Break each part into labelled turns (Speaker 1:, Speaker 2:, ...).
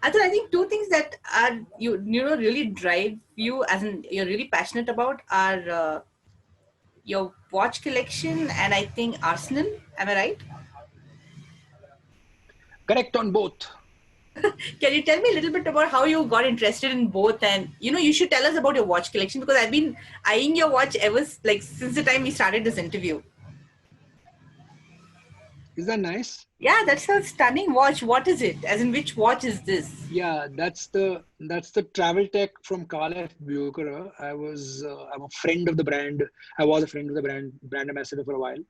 Speaker 1: Atul, I think two things that are really drive you, as in you're really passionate about, are your watch collection and I think Arsenal. Am I right?
Speaker 2: Correct on both.
Speaker 1: Can you tell me a little bit about how you got interested in both? And you should tell us about your watch collection because I've been eyeing your watch like since the time we started this interview.
Speaker 2: Is that nice?
Speaker 1: Yeah, that's a stunning watch. What is it? As in, which watch is this?
Speaker 2: Yeah, that's the travel tech from Carl F. Bucher. I'm a friend of the brand. I was a friend of the brand ambassador for a while.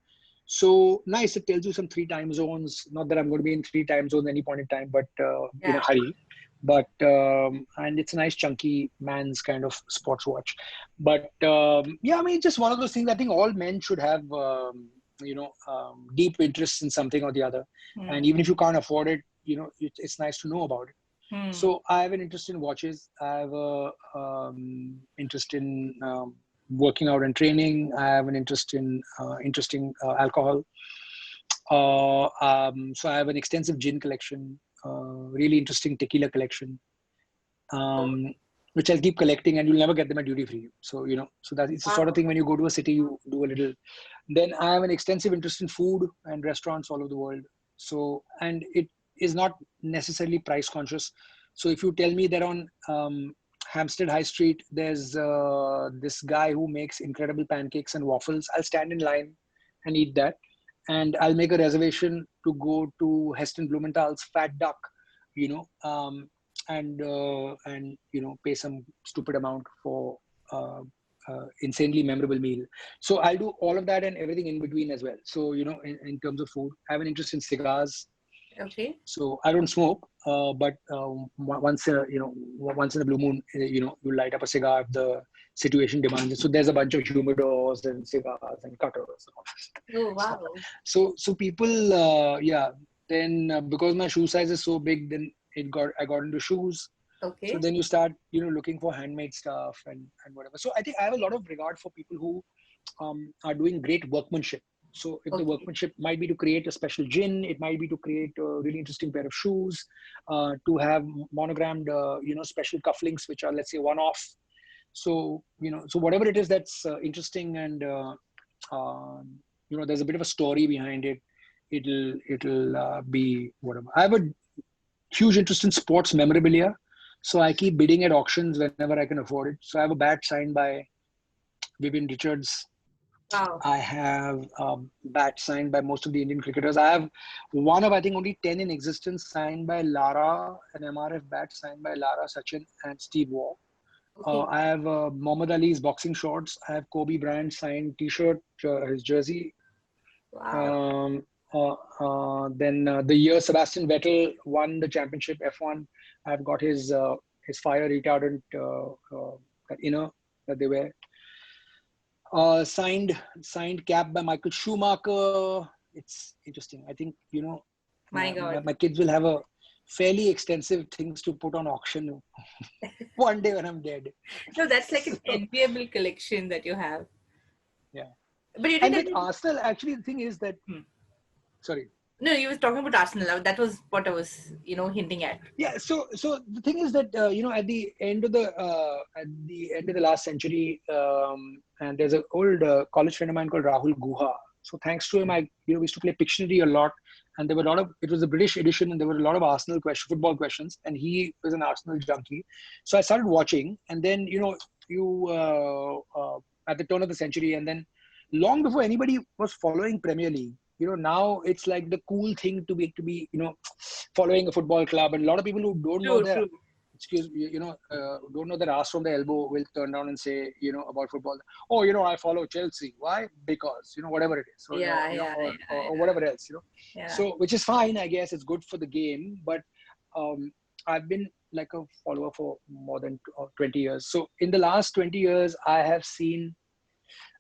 Speaker 2: So nice. It tells you some three time zones. Not that I'm going to be in three time zones any point in time, but in a
Speaker 1: Yeah.
Speaker 2: hurry. But and it's a nice chunky man's kind of sports watch. But yeah, I mean, it's just one of those things. I think all men should have deep interest in something or the other. And
Speaker 1: Hmm.
Speaker 2: even if you can't afford it, it's nice to know about it.
Speaker 1: Hmm.
Speaker 2: So I have an interest in watches. I have a interest in working out and training. I have an interest in interesting alcohol. So I have an extensive gin collection, really interesting tequila collection, um, which I'll keep collecting, and you'll never get them at duty free. So so that it's the sort of
Speaker 1: Wow.
Speaker 2: thing when you go to a city, you do a little. Then I have an extensive interest in food and restaurants all over the world. So and it is not necessarily price conscious. So if you tell me that on Hampstead High Street, there's this guy who makes incredible pancakes and waffles, I'll stand in line and eat that. And I'll make a reservation to go to Heston Blumenthal's Fat Duck, you know, um, and pay some stupid amount for insanely memorable meal. So I'll do all of that and everything in between as well. So in terms of food, I have an interest in cigars.
Speaker 1: Okay.
Speaker 2: So I don't smoke, but once in a blue moon, you light up a cigar if the situation demands it. So there's a bunch of humidors and cigars and cutters and all this
Speaker 1: Oh,
Speaker 2: stuff.
Speaker 1: wow.
Speaker 2: So people, yeah. Then because my shoe size is so big, then I got into shoes. So
Speaker 1: Okay.
Speaker 2: then you start, looking for handmade stuff and whatever. So I think I have a lot of regard for people who are doing great workmanship. So if the
Speaker 1: Okay.
Speaker 2: workmanship might be to create a special gin, it might be to create a really interesting pair of shoes, to have monogrammed, special cufflinks, which are, let's say, one-off. So, so whatever it is that's interesting and, there's a bit of a story behind it. It'll be whatever. I have a huge interest in sports memorabilia. So I keep bidding at auctions whenever I can afford it. So I have a bat signed by Vivian Richards.
Speaker 1: Wow.
Speaker 2: I have bats signed by most of the Indian cricketers. I have one of, I think, only 10 in existence signed by Lara, an MRF bat signed by Lara, Sachin, and Steve Waugh.
Speaker 1: Okay.
Speaker 2: I have Muhammad Ali's boxing shorts. I have Kobe Bryant signed T-shirt, his jersey.
Speaker 1: Wow.
Speaker 2: Um, then the year Sebastian Vettel won the championship F1, I've got his fire retardant that inner that they wear. Signed cap by Michael Schumacher. It's interesting. I think
Speaker 1: My
Speaker 2: my,
Speaker 1: God.
Speaker 2: my kids will have a fairly extensive things to put on auction one day when I'm dead.
Speaker 1: No, that's like
Speaker 2: So
Speaker 1: an enviable collection that you have.
Speaker 2: yeah,
Speaker 1: But you
Speaker 2: and
Speaker 1: did
Speaker 2: with
Speaker 1: it.
Speaker 2: Arsenal, actually, the thing is that
Speaker 1: Hmm.
Speaker 2: sorry.
Speaker 1: No, you was talking about Arsenal. That was what I was, hinting at.
Speaker 2: Yeah, so the thing is that at the end of the last century, and there's an old college friend of mine called Rahul Guha. So thanks to him, we used to play Pictionary a lot, and there were a lot of, it was a British edition, and there were a lot of football questions, and he was an Arsenal junkie. So I started watching, and then you at the turn of the century, and then long before anybody was following Premier League, now it's like the cool thing to be following a football club, and a lot of people who don't know
Speaker 1: True,
Speaker 2: their
Speaker 1: true.
Speaker 2: don't know their ass from the elbow will turn down and say about football, oh, I follow Chelsea. Why? Because whatever it is. So
Speaker 1: Yeah, yeah, yeah,
Speaker 2: or whatever else.
Speaker 1: yeah.
Speaker 2: So which is fine, I guess. It's good for the game, but um I've been like a follower for more than 20 years. So in the last 20 years, I have seen,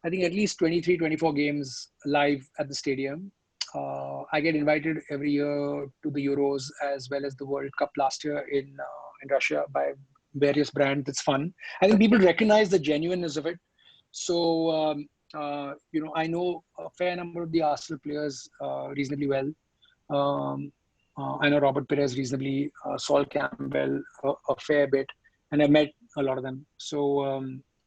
Speaker 2: I think, at least 23, 24 games live at the stadium. I get invited every year to the Euros as well as the World Cup last year in Russia by various brands. It's fun. I think people
Speaker 1: Okay.
Speaker 2: recognize the genuineness of it. So, I know a fair number of the Arsenal players reasonably well. Um, I know Robert Perez reasonably, Saul Campbell a fair bit, and I've met a lot of them. So,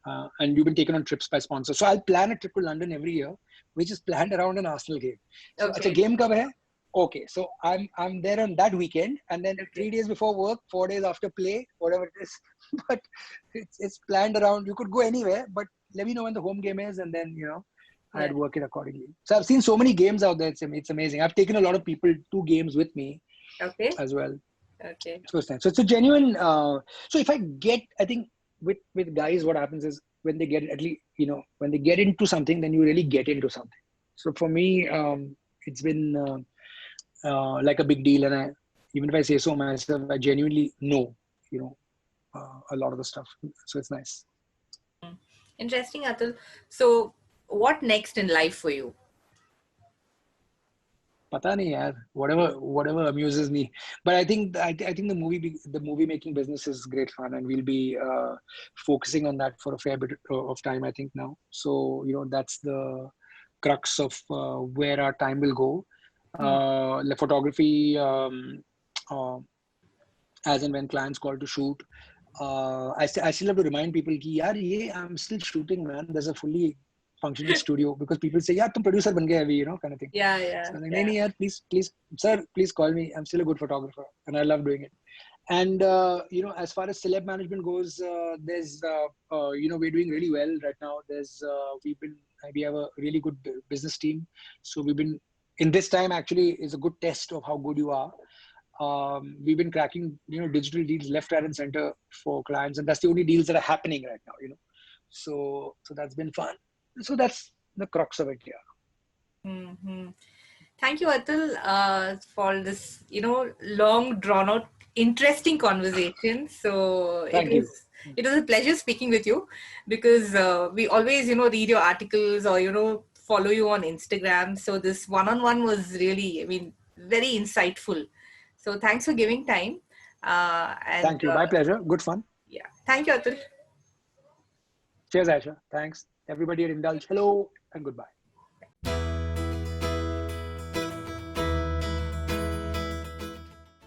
Speaker 2: and you've been taken on trips by sponsors. So I'll plan a trip to London every year, which is planned around an Arsenal game. So, acha
Speaker 1: Okay.
Speaker 2: game kab hai? Okay, so I'm there on that weekend, and then
Speaker 1: Okay.
Speaker 2: 3 days before work, 4 days after play, whatever it is. But it's planned around. You could go anywhere, but let me know when the home game is, and then
Speaker 1: Yeah.
Speaker 2: I'd work it accordingly. So I've seen so many games out there. It's amazing. I've taken a lot of people to games with me
Speaker 1: Okay.
Speaker 2: as well.
Speaker 1: Okay.
Speaker 2: First time. So it's a genuine. So if I get, I think with guys, what happens is when they get at least when they get into something, then you really get into something. So for me, it's been like a big deal, and even if I say so myself, I genuinely know you know a lot of the stuff. So it's nice.
Speaker 1: Interesting, Atul. So, what next in life for you?
Speaker 2: पता नहीं यार, whatever amuses me, but I think the movie making business is great fun, and we'll be focusing on that for a fair bit of time, I think now. So that's the crux of where our time will go.
Speaker 1: Hmm.
Speaker 2: The photography, uh, as and when clients call to shoot, I still have to remind people ki yaar ye I'm still shooting, man. There's a fully functioning studio, because people say yaar tum producer ban gaye abhi, kind of thing.
Speaker 1: Yeah,
Speaker 2: So
Speaker 1: yeah,
Speaker 2: I'm like, nahi
Speaker 1: yeah.
Speaker 2: nahi yaar, please sir, please call me. I'm still a good photographer, and I love doing it. And as far as celeb management goes, there's we're doing really well right now. We have a really good business team, so we've been in this time actually is a good test of how good you are. We've been cracking digital deals left, right, and center for clients, and that's the only deals that are happening right now. So that's been fun. So that's the crux of it. Yeah.
Speaker 1: Hmm. Thank you, Atul, for this, long, drawn out, interesting conversation. So
Speaker 2: Thank you.
Speaker 1: it was a pleasure speaking with you, because we always, read your articles or follow you on Instagram. So this one-on-one was really, I mean, very insightful. So thanks for giving time. And
Speaker 2: Thank you. My pleasure. Good fun.
Speaker 1: yeah, thank you, Atul.
Speaker 2: Cheers, Aisha. Thanks. Everybody at Indulge. Hello and goodbye.